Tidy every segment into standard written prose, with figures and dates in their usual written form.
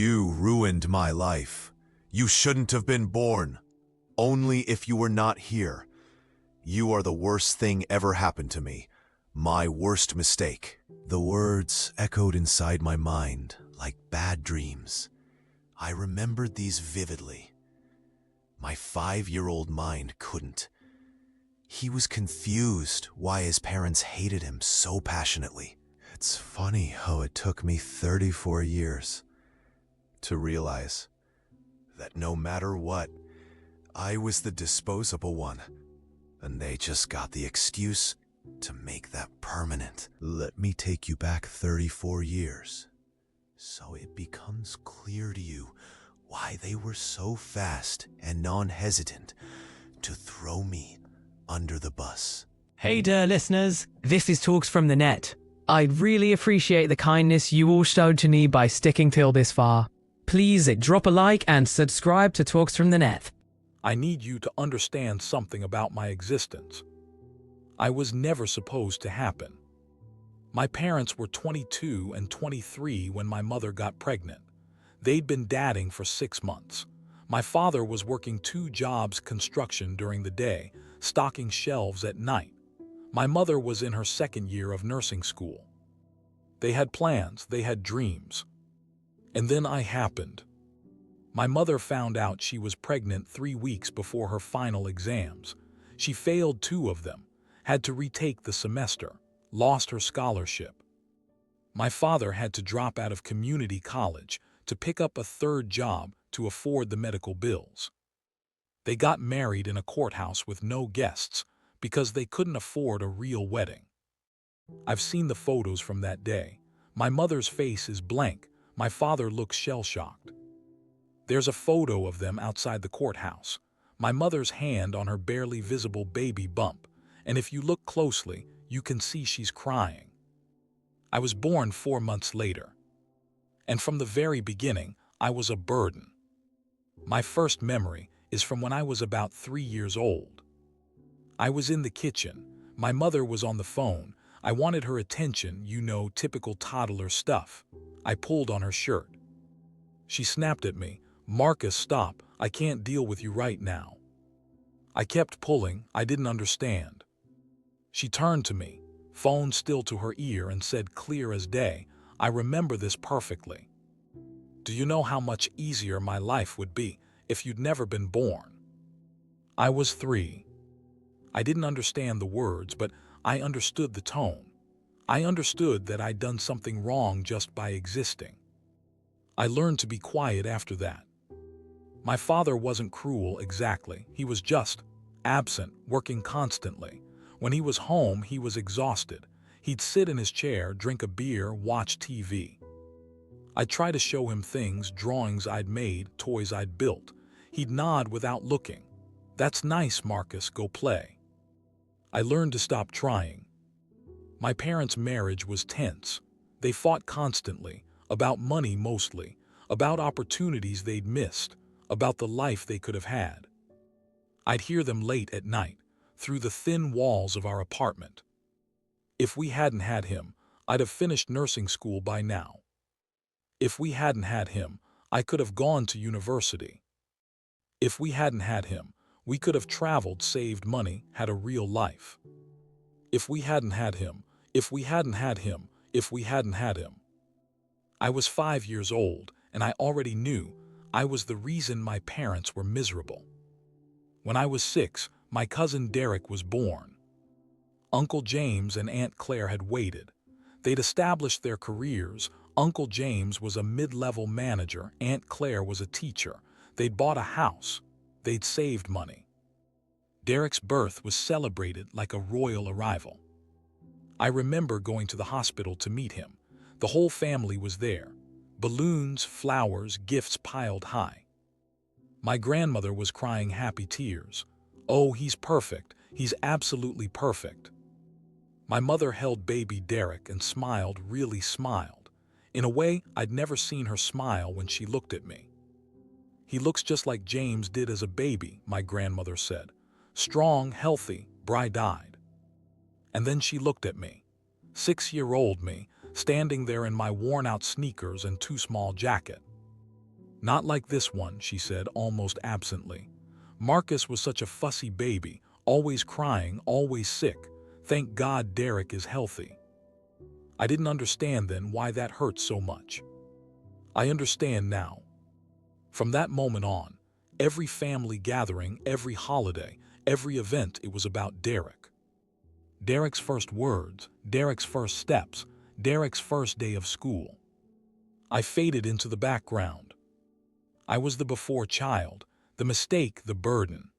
You ruined my life. You shouldn't have been born. Only if you were not here. You are the worst thing ever happened to me. My worst mistake. The words echoed inside my mind like bad dreams. I remembered these vividly. My 5-year-old mind couldn't. He was confused why his parents hated him so passionately. It's funny how it took me 34 years to realize that no matter what, I was the disposable one, and they just got the excuse to make that permanent. Let me take you back 34 years, so it becomes clear to you why they were so fast and non-hesitant to throw me under the bus. Hey there, listeners. This is Talks from the Net. I really appreciate the kindness you all showed to me by sticking till this far. Please drop a like and subscribe to Talks from the Net. I need you to understand something about my existence. I was never supposed to happen. My parents were 22 and 23 when my mother got pregnant. They'd been dadding for 6 months. My father was working 2 jobs construction during the day, stocking shelves at night. My mother was in her 2nd year of nursing school. They had plans, they had dreams. And then I happened. My mother found out she was pregnant 3 weeks before her final exams. She failed 2 of them, had to retake the semester, lost her scholarship. My father had to drop out of community college to pick up a 3rd job to afford the medical bills. They got married in a courthouse with no guests because they couldn't afford a real wedding. I've seen the photos from that day. My mother's face is blank. My father looks shell-shocked. There's a photo of them outside the courthouse. My mother's hand on her barely visible baby bump, and if you look closely, you can see she's crying. I was born 4 months later. And from the very beginning, I was a burden. My first memory is from when I was about 3 years old. I was in the kitchen. My mother was on the phone. I wanted her attention, you know, typical toddler stuff. I pulled on her shirt. She snapped at me, "Marcus, stop. I can't deal with you right now." I kept pulling. I didn't understand. She turned to me, phone still to her ear, and said clear as day, "I remember this perfectly. Do you know how much easier my life would be if you'd never been born?" I was 3. I didn't understand the words, but I understood the tone. I understood that I'd done something wrong just by existing. I learned to be quiet after that. My father wasn't cruel exactly. He was just absent, working constantly. When he was home, he was exhausted. He'd sit in his chair, drink a beer, watch TV. I'd try to show him things, drawings I'd made, toys I'd built. He'd nod without looking. "That's nice, Marcus, go play." I learned to stop trying. My parents' marriage was tense. They fought constantly, about money mostly, about opportunities they'd missed, about the life they could have had. I'd hear them late at night, through the thin walls of our apartment. If we hadn't had him, I'd have finished nursing school by now. If we hadn't had him, I could have gone to university. If we hadn't had him, we could have traveled, saved money, had a real life. If we hadn't had him, if we hadn't had him, if we hadn't had him. I was 5 years old, and I already knew I was the reason my parents were miserable. When I was 6, my cousin Derek was born. Uncle James and Aunt Claire had waited. They'd established their careers. Uncle James was a mid-level manager. Aunt Claire was a teacher. They'd bought a house. They'd saved money. Derek's birth was celebrated like a royal arrival. I remember going to the hospital to meet him. The whole family was there. Balloons, flowers, gifts piled high. My grandmother was crying happy tears. "Oh, he's perfect. He's absolutely perfect." My mother held baby Derek and smiled, really smiled. In a way, I'd never seen her smile when she looked at me. "He looks just like James did as a baby," my grandmother said. "Strong, healthy, bright-eyed." And then she looked at me, 6-year-old me, standing there in my worn-out sneakers and too small jacket. Not like this one, she said, almost absently. Marcus was such a fussy baby, always crying, always sick. Thank God Derek is healthy. I didn't understand then why that hurt so much. I understand now. From that moment on, every family gathering, every holiday, every event, it was about Derek. Derek's first words, Derek's first steps, Derek's first day of school. I faded into the background. I was the before child, the mistake, the burden.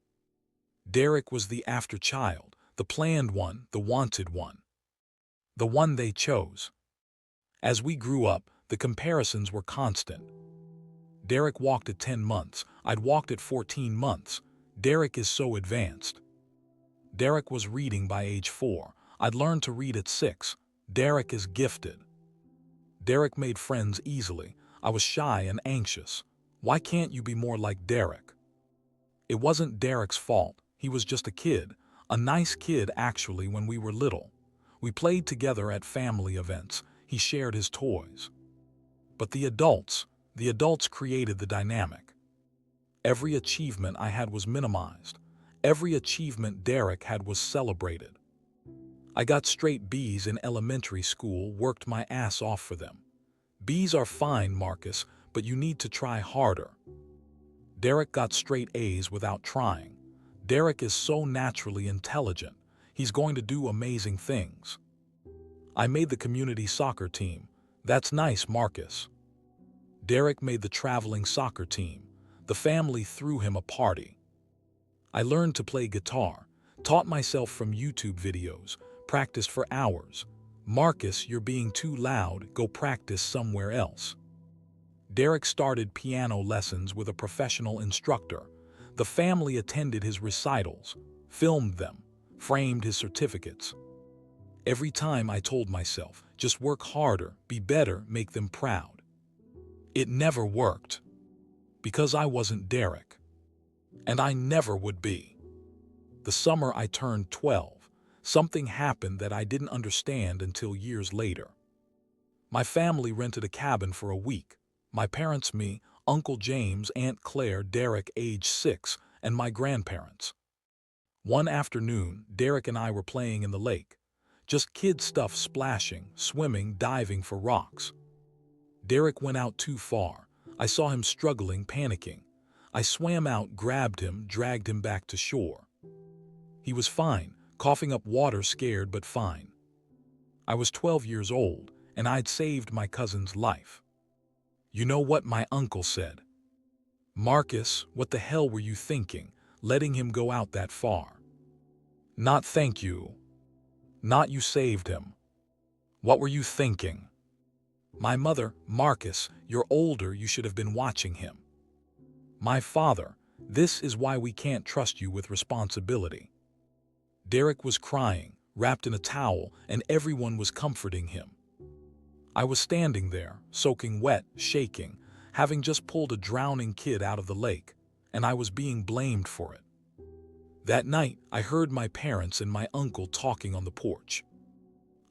Derek was the after child, the planned one, the wanted one. The one they chose. As we grew up, the comparisons were constant. Derek walked at 10 months, I'd walked at 14 months. Derek is so advanced. Derek was reading by age 4, I'd learned to read at 6. Derek is gifted. Derek made friends easily, I was shy and anxious. Why can't you be more like Derek? It wasn't Derek's fault, he was just a kid, a nice kid actually when we were little. We played together at family events, he shared his toys. But the adults created the dynamic. Every achievement I had was minimized. Every achievement Derek had was celebrated. I got straight B's in elementary school, worked my ass off for them. B's are fine, Marcus, but you need to try harder. Derek got straight A's without trying. Derek is so naturally intelligent. He's going to do amazing things. I made the community soccer team. That's nice, Marcus. Derek made the traveling soccer team. The family threw him a party. I learned to play guitar, taught myself from YouTube videos, practiced for hours. Marcus, you're being too loud, go practice somewhere else. Derek started piano lessons with a professional instructor. The family attended his recitals, filmed them, framed his certificates. Every time I told myself, just work harder, be better, make them proud. It never worked. Because I wasn't Derek. And I never would be. The summer I turned 12, something happened that I didn't understand until years later. My family rented a cabin for a week. My parents, me, Uncle James, Aunt Claire, Derek, age 6, and my grandparents. One afternoon, Derek and I were playing in the lake. Just kid stuff, splashing, swimming, diving for rocks. Derek went out too far. I saw him struggling, panicking. I swam out, grabbed him, dragged him back to shore. He was fine, coughing up water, scared but fine. I was 12 years old, and I'd saved my cousin's life. You know what my uncle said? Marcus, what the hell were you thinking, letting him go out that far? Not thank you. Not you saved him. What were you thinking? My mother, Marcus, you're older, you should have been watching him. My father, this is why we can't trust you with responsibility. Derek was crying, wrapped in a towel, and everyone was comforting him. I was standing there, soaking wet, shaking, having just pulled a drowning kid out of the lake, and I was being blamed for it. That night, I heard my parents and my uncle talking on the porch.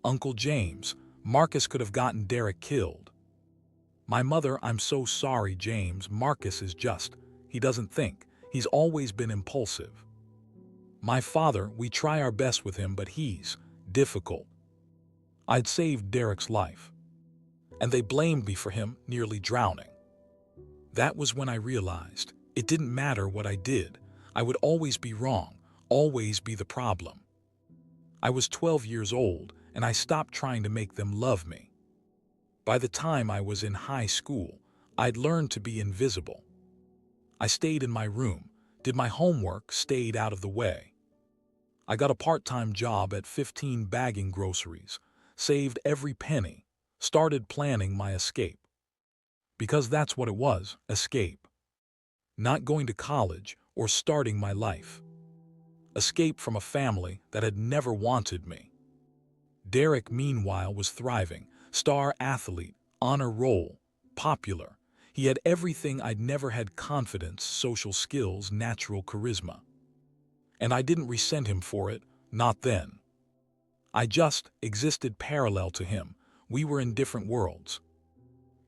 Uncle James, Marcus could have gotten Derek killed. My mother, I'm so sorry, James, Marcus is just, he doesn't think, he's always been impulsive. My father, we try our best with him, but he's difficult. I'd saved Derek's life. And they blamed me for him nearly drowning. That was when I realized it didn't matter what I did. I would always be wrong, always be the problem. I was 12 years old, and I stopped trying to make them love me. By the time I was in high school, I'd learned to be invisible. I stayed in my room, did my homework, stayed out of the way. I got a part-time job at 15 bagging groceries, saved every penny, started planning my escape. Because that's what it was, escape. Not going to college or starting my life. Escape from a family that had never wanted me. Derek, meanwhile, was thriving, star athlete, honor roll, popular. He had everything I'd never had: confidence, social skills, natural charisma. And I didn't resent him for it, not then. I just existed parallel to him. We were in different worlds.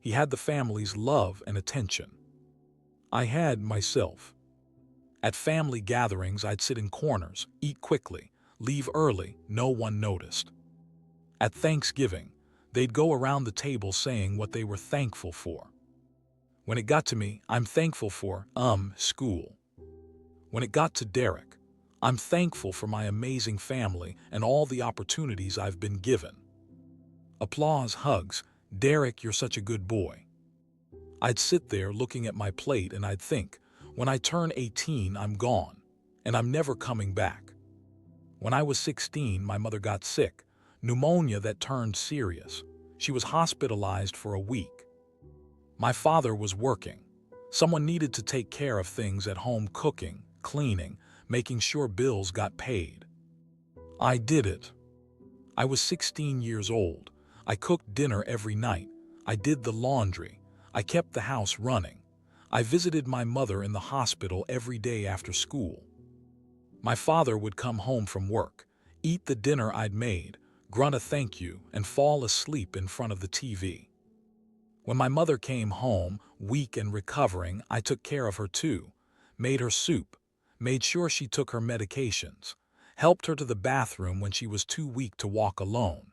He had the family's love and attention. I had myself. At family gatherings, I'd sit in corners, eat quickly, leave early, no one noticed. At Thanksgiving, they'd go around the table saying what they were thankful for. When it got to me, I'm thankful for, school. When it got to Derek, I'm thankful for my amazing family and all the opportunities I've been given. Applause, hugs. Derek, you're such a good boy. I'd sit there looking at my plate and I'd think, when I turn 18, I'm gone, and I'm never coming back. When I was 16, my mother got sick, pneumonia that turned serious. She was hospitalized for a week. My father was working. Someone needed to take care of things at home, cooking, cleaning, making sure bills got paid. I did it. I was 16 years old. I cooked dinner every night. I did the laundry. I kept the house running. I visited my mother in the hospital every day after school. My father would come home from work, eat the dinner I'd made, grunt a thank you, and fall asleep in front of the TV. When my mother came home, weak and recovering, I took care of her too, made her soup, made sure she took her medications, helped her to the bathroom when she was too weak to walk alone.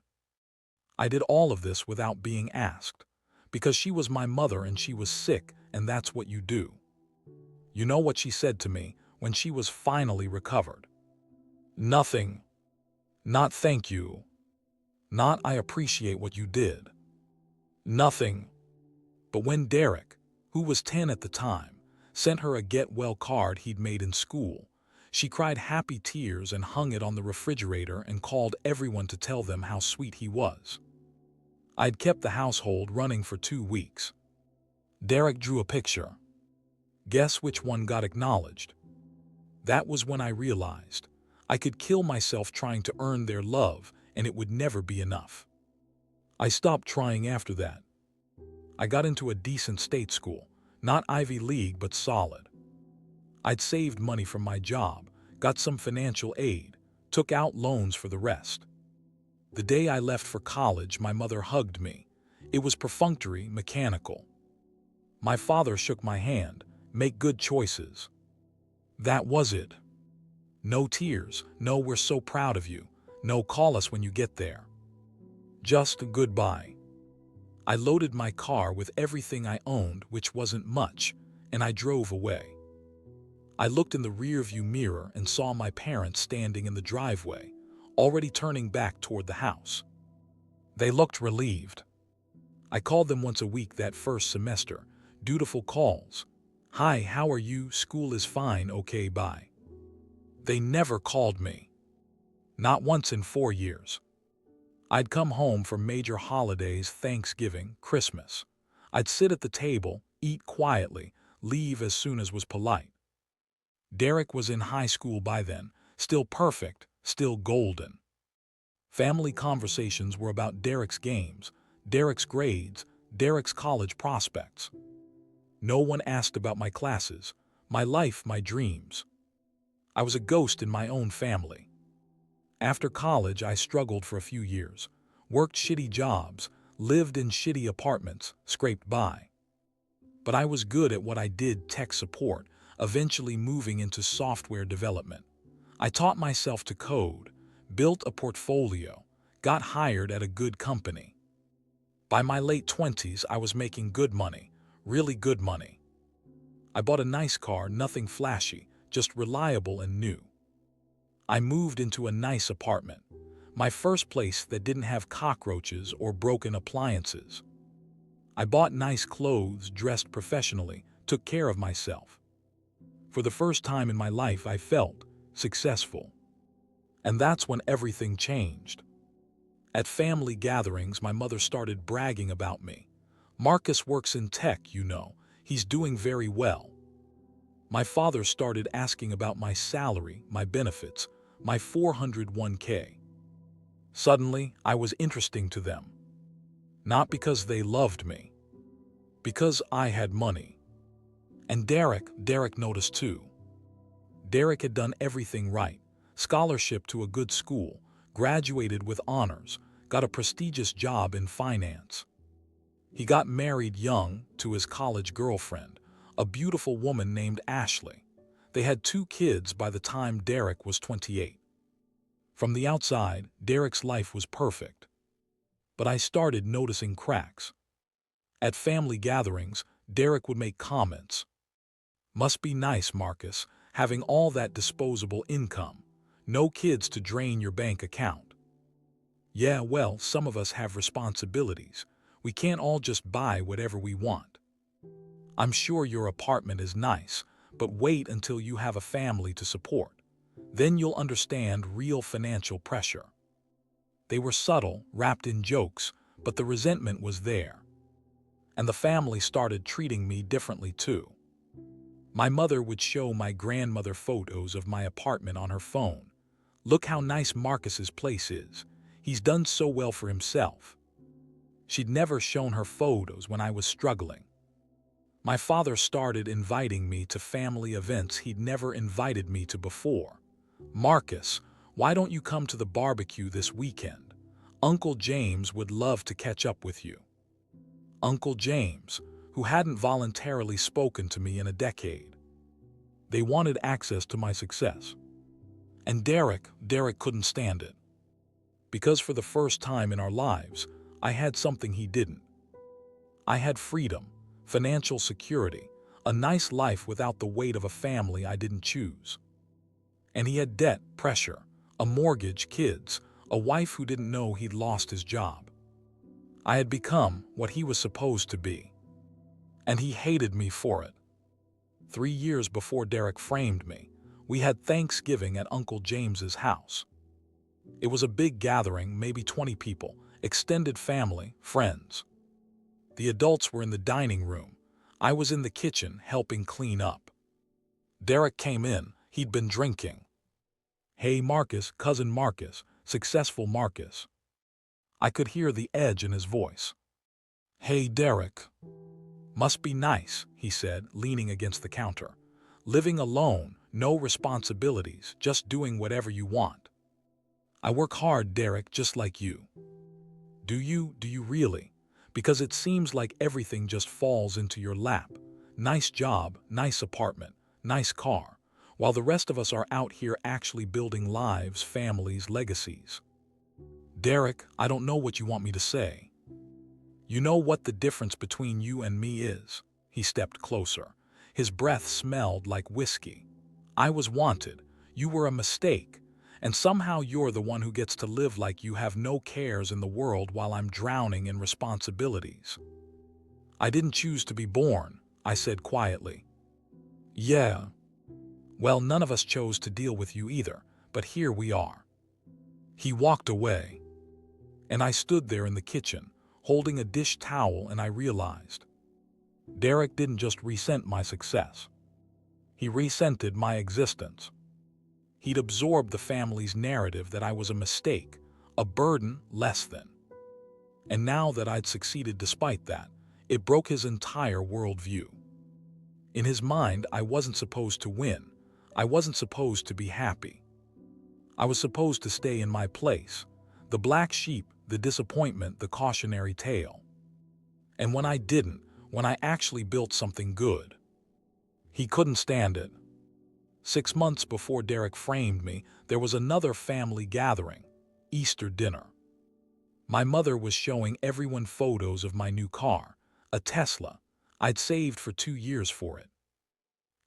I did all of this without being asked, because she was my mother and she was sick, and that's what you do. You know what she said to me when she was finally recovered? Nothing. Not thank you. Not I appreciate what you did. Nothing. But when Derek, who was 10 at the time, sent her a get well card he'd made in school, she cried happy tears and hung it on the refrigerator and called everyone to tell them how sweet he was. I'd kept the household running for 2 weeks. Derek drew a picture. Guess which one got acknowledged? That was when I realized I could kill myself trying to earn their love and it would never be enough. I stopped trying after that. I got into a decent state school, not Ivy League but solid. I'd saved money from my job, got some financial aid, took out loans for the rest. The day I left for college, my mother hugged me. It was perfunctory, mechanical. My father shook my hand. Make good choices. That was it. No tears, no we're so proud of you, no call us when you get there. Just goodbye. I loaded my car with everything I owned, which wasn't much, and I drove away. I looked in the rearview mirror and saw my parents standing in the driveway, already turning back toward the house. They looked relieved. I called them once a week that first semester, dutiful calls. Hi, how are you? School is fine, okay, bye. They never called me. Not once in 4 years. I'd come home for major holidays, Thanksgiving, Christmas. I'd sit at the table, eat quietly, leave as soon as was polite. Derek was in high school by then, still perfect, still golden. Family conversations were about Derek's games, Derek's grades, Derek's college prospects. No one asked about my classes, my life, my dreams. I was a ghost in my own family. After college, I struggled for a few years, worked shitty jobs, lived in shitty apartments, scraped by. But I was good at what I did, tech support, eventually moving into software development. I taught myself to code, built a portfolio, got hired at a good company. By my late 20s, I was making good money. Really good money. I bought a nice car, nothing flashy, just reliable and new. I moved into a nice apartment, my first place that didn't have cockroaches or broken appliances. I bought nice clothes, dressed professionally, took care of myself. For the first time in my life, I felt successful. And that's when everything changed. At family gatherings, my mother started bragging about me. Marcus works in tech, you know. He's doing very well. My father started asking about my salary, my benefits, my 401k. Suddenly, I was interesting to them. Not because they loved me. Because I had money. And Derek noticed too. Derek had done everything right. Scholarship to a good school, graduated with honors, got a prestigious job in finance. He got married young to his college girlfriend, a beautiful woman named Ashley. They had 2 kids by the time Derek was 28. From the outside, Derek's life was perfect. But I started noticing cracks. At family gatherings, Derek would make comments. "Must be nice, Marcus, having all that disposable income. No kids to drain your bank account." "Yeah, well, some of us have responsibilities. We can't all just buy whatever we want." "I'm sure your apartment is nice, but wait until you have a family to support. Then you'll understand real financial pressure." They were subtle, wrapped in jokes, but the resentment was there. And the family started treating me differently too. My mother would show my grandmother photos of my apartment on her phone. "Look how nice Marcus's place is. He's done so well for himself." She'd never shown her photos when I was struggling. My father started inviting me to family events he'd never invited me to before. "Marcus, why don't you come to the barbecue this weekend? Uncle James would love to catch up with you." Uncle James, who hadn't voluntarily spoken to me in a decade. They wanted access to my success. And Derek couldn't stand it. Because for the first time in our lives, I had something he didn't. I had freedom, financial security, a nice life without the weight of a family I didn't choose. And he had debt, pressure, a mortgage, kids, a wife who didn't know he'd lost his job. I had become what he was supposed to be. And he hated me for it. 3 years before Derek framed me, we had Thanksgiving at Uncle James's house. It was a big gathering, maybe 20 people, extended family, friends. The adults were in the dining room. I was in the kitchen helping clean up. Derek came in. He'd been drinking. "Hey, Marcus, cousin Marcus, successful Marcus." I could hear the edge in his voice. "Hey, Derek." "Must be nice," he said, leaning against the counter. "Living alone, no responsibilities, just doing whatever you want." "I work hard, Derek, just like you." Do you really? Because it seems like everything just falls into your lap. Nice job, nice apartment, nice car, while the rest of us are out here actually building lives, families, legacies." "Derek, I don't know what you want me to say." "You know what the difference between you and me is?" He stepped closer. His breath smelled like whiskey. "I was wanted. You were a mistake. And somehow you're the one who gets to live like you have no cares in the world while I'm drowning in responsibilities." "I didn't choose to be born," I said quietly. "Yeah. Well, none of us chose to deal with you either, but here we are." He walked away. And I stood there in the kitchen, holding a dish towel, and I realized Derek didn't just resent my success. He resented my existence. He'd absorbed the family's narrative that I was a mistake, a burden, less than. And now that I'd succeeded despite that, it broke his entire worldview. In his mind, I wasn't supposed to win. I wasn't supposed to be happy. I was supposed to stay in my place, the black sheep, the disappointment, the cautionary tale. And when I didn't, when I actually built something good, he couldn't stand it. 6 months before Derek framed me, there was another family gathering, Easter dinner. My mother was showing everyone photos of my new car, a Tesla. I'd saved for 2 years for it.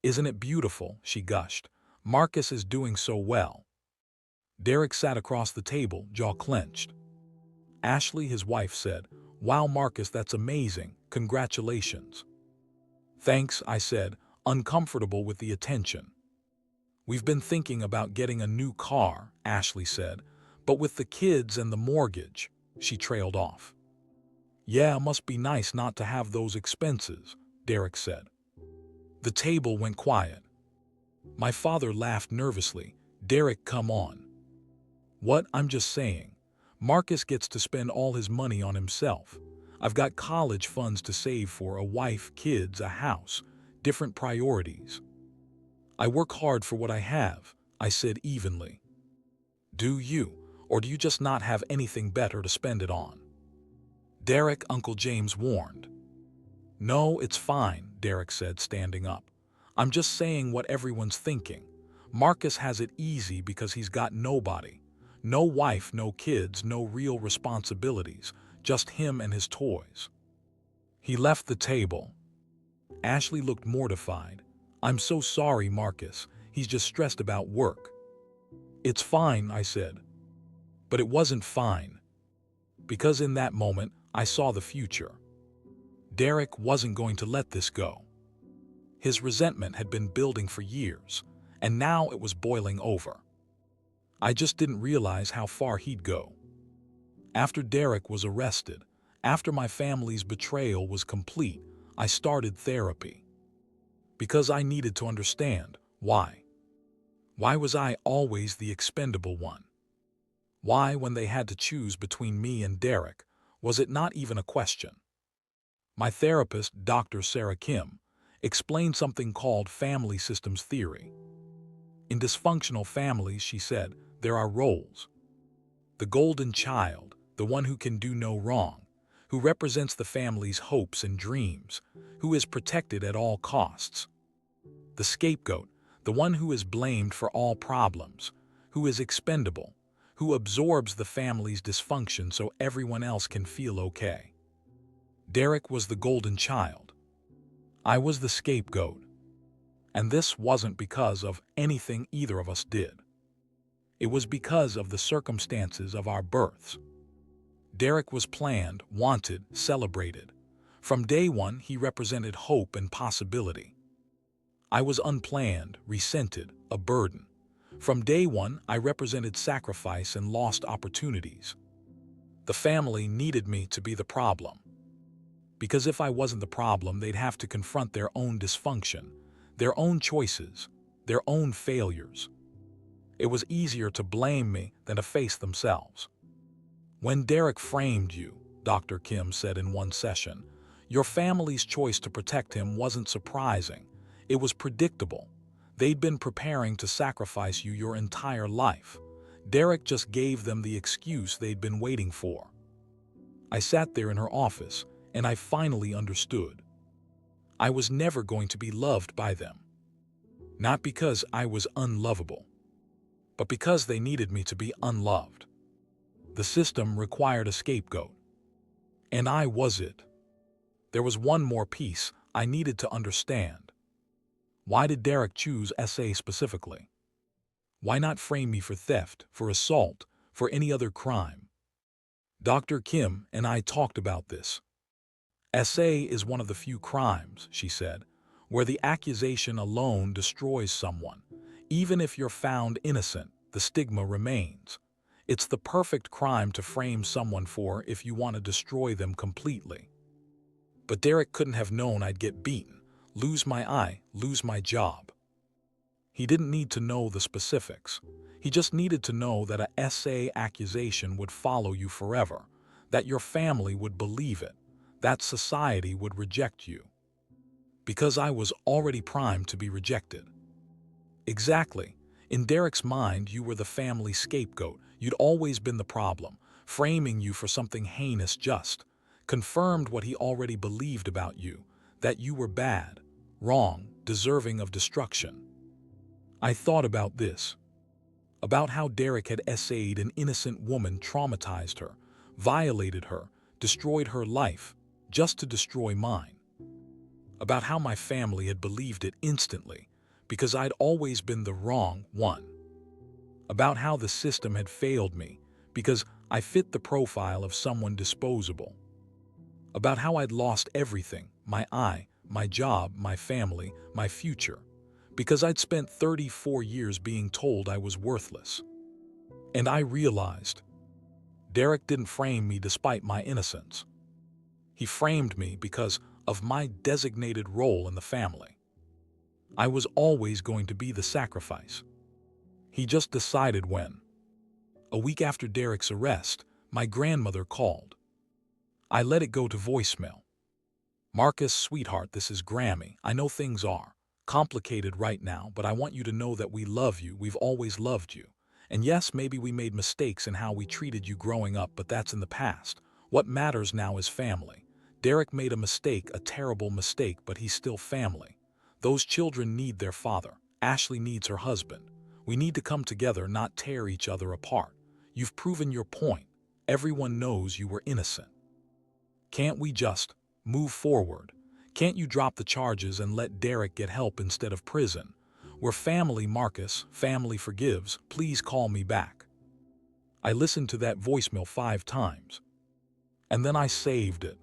"Isn't it beautiful?" she gushed. "Marcus is doing so well." Derek sat across the table, jaw clenched. Ashley, his wife, said, "Wow, Marcus, that's amazing. Congratulations." "Thanks," I said, uncomfortable with the attention. "We've been thinking about getting a new car," Ashley said, "but with the kids and the mortgage," she trailed off. "Yeah, must be nice not to have those expenses," Derek said. The table went quiet. My father laughed nervously. "Derek, come on." "What? I'm just saying. Marcus gets to spend all his money on himself. I've got college funds to save for, a wife, kids, a house, different priorities. I work hard for what I have," I said evenly. "Do you? Or do you just not have anything better to spend it on?" "Derek," Uncle James warned. "No, it's fine," Derek said, standing up. "I'm just saying what everyone's thinking. Marcus has it easy because he's got nobody. No wife, no kids, no real responsibilities, just him and his toys." He left the table. Ashley looked mortified. "I'm so sorry, Marcus. He's just stressed about work." "It's fine," I said. But it wasn't fine. Because in that moment, I saw the future. Derek wasn't going to let this go. His resentment had been building for years, and now it was boiling over. I just didn't realize how far he'd go. After Derek was arrested, after my family's betrayal was complete, I started therapy. Because I needed to understand why. Why was I always the expendable one? Why, when they had to choose between me and Derek, was it not even a question? My therapist, Dr. Sarah Kim, explained something called family systems theory. In dysfunctional families, she said, there are roles. The golden child, the one who can do no wrong, who represents the family's hopes and dreams, who is protected at all costs. The scapegoat, the one who is blamed for all problems, who is expendable, who absorbs the family's dysfunction so everyone else can feel okay. Derek was the golden child. I was the scapegoat. And this wasn't because of anything either of us did. It was because of the circumstances of our births. Derek was planned, wanted, celebrated. From day one, he represented hope and possibility. I was unplanned, resented, a burden. From day one, I represented sacrifice and lost opportunities. The family needed me to be the problem. Because if I wasn't the problem, they'd have to confront their own dysfunction, their own choices, their own failures. It was easier to blame me than to face themselves. When Derek framed you, Dr. Kim said in one session, your family's choice to protect him wasn't surprising. It was predictable. They'd been preparing to sacrifice you your entire life. Derek just gave them the excuse they'd been waiting for. I sat there in her office, and I finally understood. I was never going to be loved by them. Not because I was unlovable, but because they needed me to be unloved. The system required a scapegoat, and I was it. There was one more piece I needed to understand. Why did Derek choose SA specifically? Why not frame me for theft, for assault, for any other crime? Dr. Kim and I talked about this. SA is one of the few crimes, she said, where the accusation alone destroys someone. Even if you're found innocent, the stigma remains. It's the perfect crime to frame someone for if you want to destroy them completely. But Derek couldn't have known I'd get beaten, lose my eye, lose my job. He didn't need to know the specifics. He just needed to know that a SA accusation would follow you forever, that your family would believe it, that society would reject you. Because I was already primed to be rejected. Exactly. In Derek's mind, you were the family scapegoat. You'd always been the problem, framing you for something heinous just confirmed what he already believed about you, that you were bad, wrong, deserving of destruction. I thought about this, about how Derek had SA'd an innocent woman, traumatized her, violated her, destroyed her life, just to destroy mine. About how my family had believed it instantly, because I'd always been the wrong one. About how the system had failed me, because I fit the profile of someone disposable. About how I'd lost everything, my eye, my job, my family, my future, because I'd spent 34 years being told I was worthless. And I realized, Derek didn't frame me despite my innocence. He framed me because of my designated role in the family. I was always going to be the sacrifice. He just decided when. A week after Derek's arrest, my grandmother called. I let it go to voicemail. Marcus, sweetheart, this is Grammy. I know things are complicated right now, but I want you to know that we love you. We've always loved you. And yes, maybe we made mistakes in how we treated you growing up, but that's in the past. What matters now is family. Derek made a mistake, a terrible mistake, but he's still family. Those children need their father. Ashley needs her husband. We need to come together, not tear each other apart. You've proven your point. Everyone knows you were innocent. Can't we just move forward? Can't you drop the charges and let Derek get help instead of prison? We're family, Marcus. Family forgives. Please call me back. I listened to that voicemail 5 times. And then I saved it.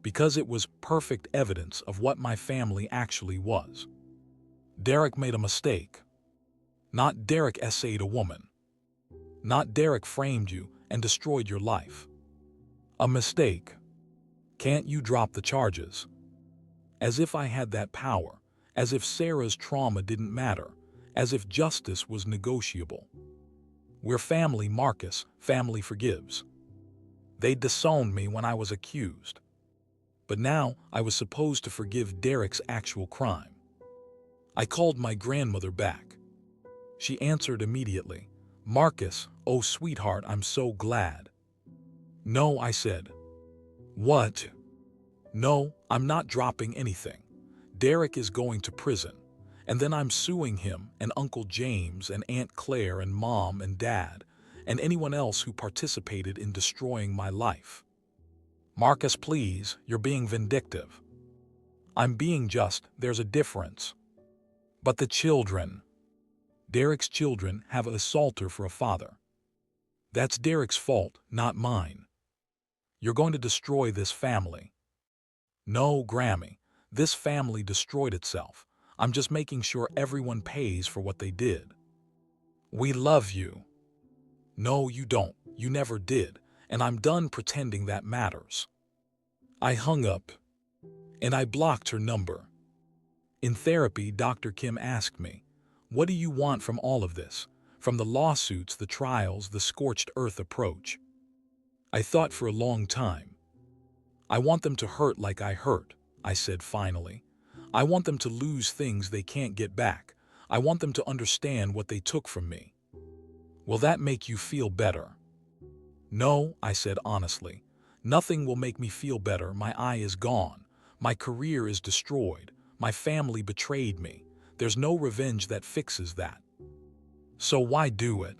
Because it was perfect evidence of what my family actually was. Derek made a mistake. Not Derek essayed a woman. Not Derek framed you and destroyed your life. A mistake. Can't you drop the charges? As if I had that power. As if Sarah's trauma didn't matter. As if justice was negotiable. We're family, Marcus. Family forgives. They disowned me when I was accused. But now I was supposed to forgive Derek's actual crime. I called my grandmother back. She answered immediately. Marcus, oh sweetheart, I'm so glad. No, I said. What? No, I'm not dropping anything. Derek is going to prison, and then I'm suing him and Uncle James and Aunt Claire and Mom and Dad and anyone else who participated in destroying my life. Marcus, please, you're being vindictive. I'm being just, there's a difference. But the children. Derek's children have an assaulter for a father. That's Derek's fault, not mine. You're going to destroy this family. No, Grammy, this family destroyed itself. I'm just making sure everyone pays for what they did. We love you. No, you don't. You never did. And I'm done pretending that matters. I hung up, and I blocked her number. In therapy, Dr. Kim asked me, what do you want from all of this? From the lawsuits, the trials, the scorched earth approach? I thought for a long time. I want them to hurt like I hurt, I said finally. I want them to lose things they can't get back. I want them to understand what they took from me. Will that make you feel better? No, I said honestly. Nothing will make me feel better. My eye is gone. My career is destroyed. My family betrayed me. There's no revenge that fixes that. So why do it?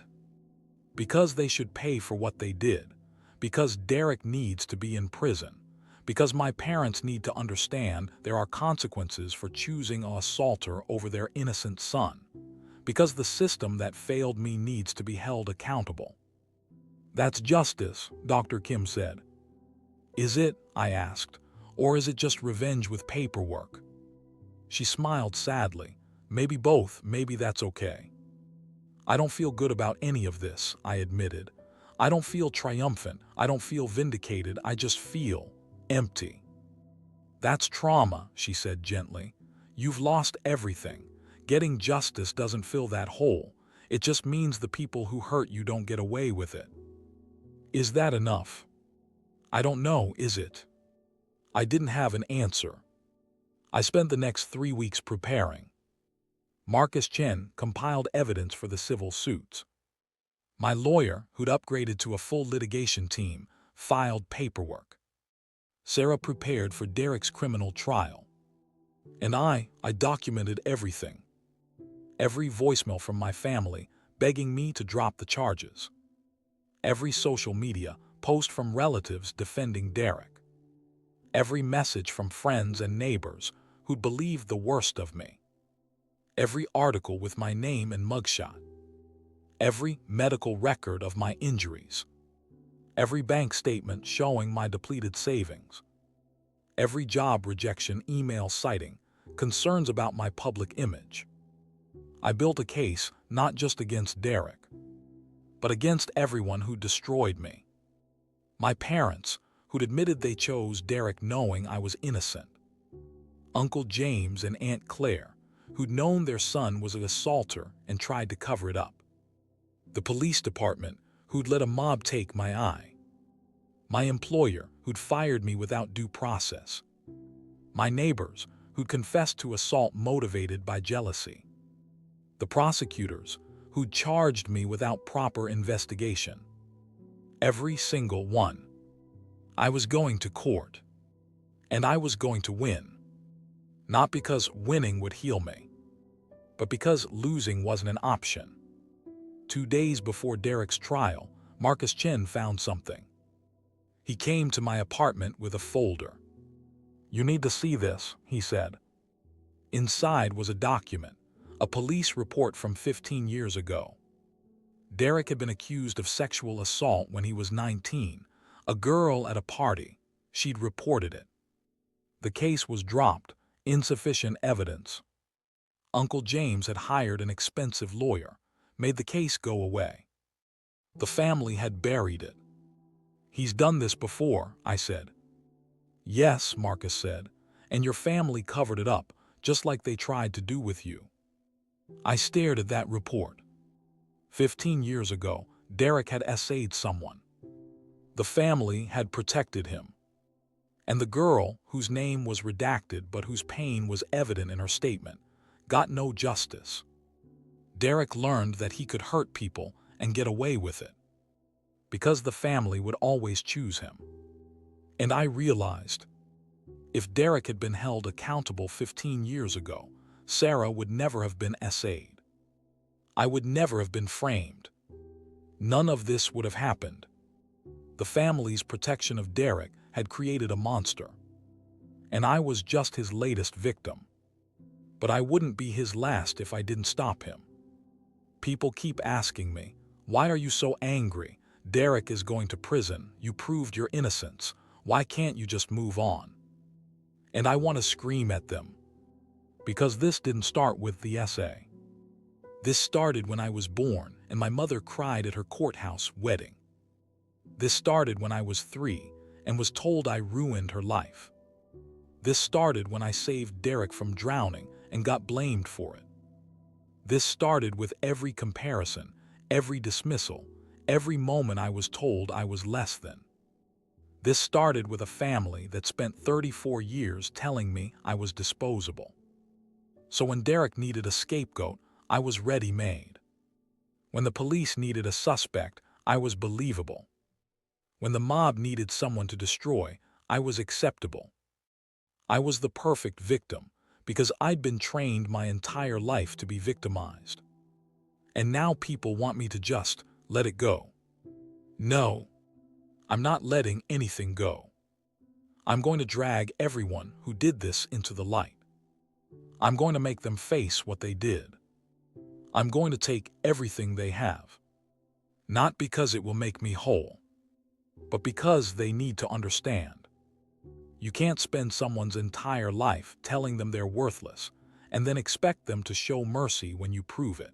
Because they should pay for what they did. Because Derek needs to be in prison. Because my parents need to understand there are consequences for choosing an assaulter over their innocent son. Because the system that failed me needs to be held accountable. That's justice, Dr. Kim said. Is it? I asked. Or is it just revenge with paperwork? She smiled sadly. Maybe both, maybe that's okay. I don't feel good about any of this, I admitted. I don't feel triumphant. I don't feel vindicated. I just feel empty. That's trauma, she said gently. You've lost everything. Getting justice doesn't fill that hole. It just means the people who hurt you don't get away with it. Is that enough? I don't know, is it? I didn't have an answer. I spent the next 3 weeks preparing. Marcus Chen compiled evidence for the civil suits. My lawyer, who'd upgraded to a full litigation team, filed paperwork. Sarah prepared for Derek's criminal trial. And I documented everything. Every voicemail from my family begging me to drop the charges. Every social media post from relatives defending Derek. Every message from friends and neighbors who'd believed the worst of me. Every article with my name and mugshot. Every medical record of my injuries. Every bank statement showing my depleted savings. Every job rejection email citing concerns about my public image. I built a case not just against Derek, but against everyone who destroyed me. My parents, who'd admitted they chose Derek knowing I was innocent. Uncle James and Aunt Claire, who'd known their son was an assaulter and tried to cover it up. The police department, who'd let a mob take my eye. My employer, who'd fired me without due process. My neighbors, who'd confessed to assault motivated by jealousy. The prosecutors, who'd charged me without proper investigation. Every single one. I was going to court. And I was going to win. Not because winning would heal me, but because losing wasn't an option. 2 days before Derek's trial, Marcus Chin found something. He came to my apartment with a folder. "You need to see this," he said. Inside was a document, a police report from 15 years ago. Derek had been accused of sexual assault when he was 19. A girl at a party. She'd reported it. The case was dropped, insufficient evidence. Uncle James had hired an expensive lawyer, made the case go away. The family had buried it. "He's done this before," I said. "Yes," Marcus said, "and your family covered it up, just like they tried to do with you." I stared at that report. 15 years ago, Derek had essayed someone. The family had protected him. And the girl, whose name was redacted but whose pain was evident in her statement, got no justice. Derek learned that he could hurt people and get away with it, because the family would always choose him. And I realized, if Derek had been held accountable 15 years ago, Sarah would never have been essayed. I would never have been framed. None of this would have happened. The family's protection of Derek had created a monster, and I was just his latest victim. But I wouldn't be his last if I didn't stop him. People keep asking me, "Why are you so angry? Derek is going to prison. You proved your innocence. Why can't you just move on?" And I want to scream at them. Because this didn't start with the essay. This started when I was born and my mother cried at her courthouse wedding. This started when I was 3 and was told I ruined her life. This started when I saved Derek from drowning and got blamed for it. This started with every comparison, every dismissal, every moment I was told I was less than. This started with a family that spent 34 years telling me I was disposable. So when Derek needed a scapegoat, I was ready-made. When the police needed a suspect, I was believable. When the mob needed someone to destroy, I was acceptable. I was the perfect victim because I'd been trained my entire life to be victimized. And now people want me to just let it go. No, I'm not letting anything go. I'm going to drag everyone who did this into the light. I'm going to make them face what they did. I'm going to take everything they have. Not because it will make me whole, but because they need to understand. You can't spend someone's entire life telling them they're worthless and then expect them to show mercy when you prove it.